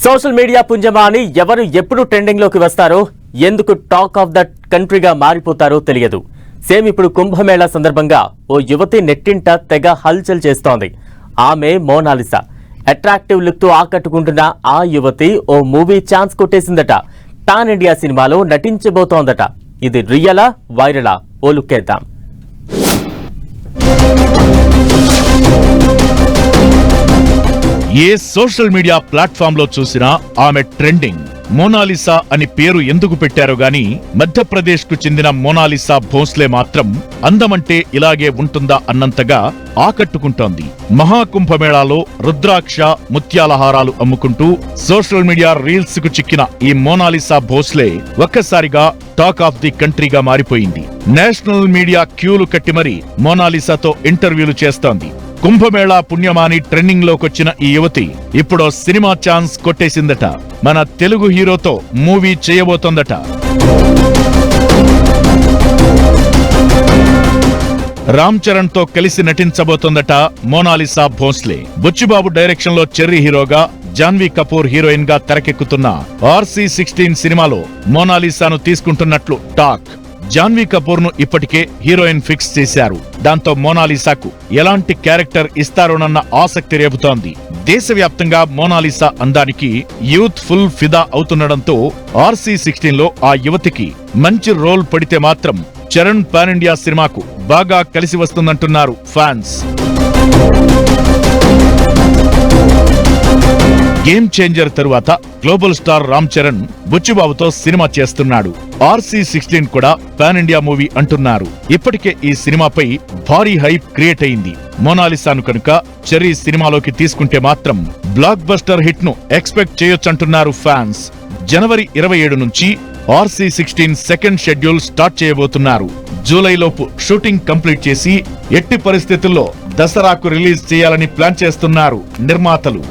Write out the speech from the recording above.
Social media పుంజమా అని ఎవరు ఎప్పుడు ట్రెండింగ్ లోకి వస్తారో, ఎందుకు టాక్ ఆఫ్ ద కంట్రీగా మారిపోతారో తెలియదు. సేమ్ ఇప్పుడు కుంభమేళా సందర్భంగా ఓ యువతి నెట్టింట తెగ హల్చల్ చేస్తోంది. ఆమె మోనాలిసా. అట్రాక్టివ్ లుక్ తో ఆకట్టుకుంటున్న ఆ యువతి ఓ మూవీ ఛాన్స్ కొట్టేసిందట. పాన్ ఇండియా సినిమాలో నటించబోతోందట. ఇది రియలా వైరలా? ఓ లుక్ వేద్దాం. ఏ సోషల్ మీడియా ప్లాట్ఫామ్ లో చూసినా ఆమె ట్రెండింగ్. మోనాలిసా అని పేరు ఎందుకు పెట్టారో గాని మధ్యప్రదేశ్ కు చెందిన మోనాలిసా భోస్లే మాత్రం అందమంటే ఇలాగే ఉంటుందా అన్నంతగా ఆకట్టుకుంటోంది. మహాకుంభమేళాలో రుద్రాక్ష, ముత్యాల హారాలు అమ్ముకుంటూ సోషల్ మీడియా రీల్స్ కు చిక్కిన ఈ మోనాలిసా భోస్లే ఒక్కసారిగా టాక్ ఆఫ్ ది కంట్రీగా మారిపోయింది. నేషనల్ మీడియా క్యూలు కట్టి మరీ మోనాలిసాతో ఇంటర్వ్యూలు చేస్తోంది. కుంభమేళా పుణ్యమాని ట్రెండింగ్ లోకొచ్చిన ఈ యువతి ఇప్పుడు సినిమా ఛాన్స్ కొట్టేసిందట. మన తెలుగు హీరోతో మూవీ చేయబోతోందట. రామ్ చరణ్ తో కలిసి నటించబోతోందట మోనాలిసా భోస్లే. బుచ్చిబాబు డైరెక్షన్ లో చెర్రీ హీరోగా, జాన్వీ కపూర్ హీరోయిన్ గా తెరకెక్కుతున్న RC16 సినిమాలో మోనాలిసాను తీసుకుంటున్నట్లు టాక్. జాన్వీ కపూర్ ను ఇప్పటికే హీరోయిన్ ఫిక్స్ చేశారు. దాంతో మోనాలిసాకు ఎలాంటి క్యారెక్టర్ ఇస్తారోనన్న ఆసక్తి రేపుతోంది. దేశవ్యాప్తంగా మోనాలిసా అందానికి యూత్ ఫుల్ ఫిదా అవుతుండడంతో RC16 లో ఆ యువతికి మంచి రోల్ పడితే మాత్రం చరణ్ పాన్ ఇండియా సినిమాకు బాగా కలిసి వస్తుందంటున్నారు ఫ్యాన్స్. గేమ్ చేంజర్ తరువాత గ్లోబల్ స్టార్ రామ్ చరణ్ బుచ్చిబాబుతో సినిమా చేస్తున్నాడు. RC16 కూడా పాన్ ఇండియా మూవీ అంటున్నారు. ఇప్పటికే ఈ సినిమాపై భారీ హైప్ క్రియేట్ అయింది. మోనాలిసాను కనుక చెర్రీ సినిమాలోకి తీసుకుంటే మాత్రం బ్లాక్ బస్టర్ హిట్ ను ఎక్స్పెక్ట్ చేయొచ్చంటున్నారు ఫ్యాన్స్. జనవరి 27 నుంచి RC16 సెకండ్ షెడ్యూల్ స్టార్ట్ చేయబోతున్నారు. జూలైలోపు షూటింగ్ కంప్లీట్ చేసి ఎట్టి పరిస్థితుల్లో దసరాకు రిలీజ్ చేయాలని ప్లాన్ చేస్తున్నారు నిర్మాతలు.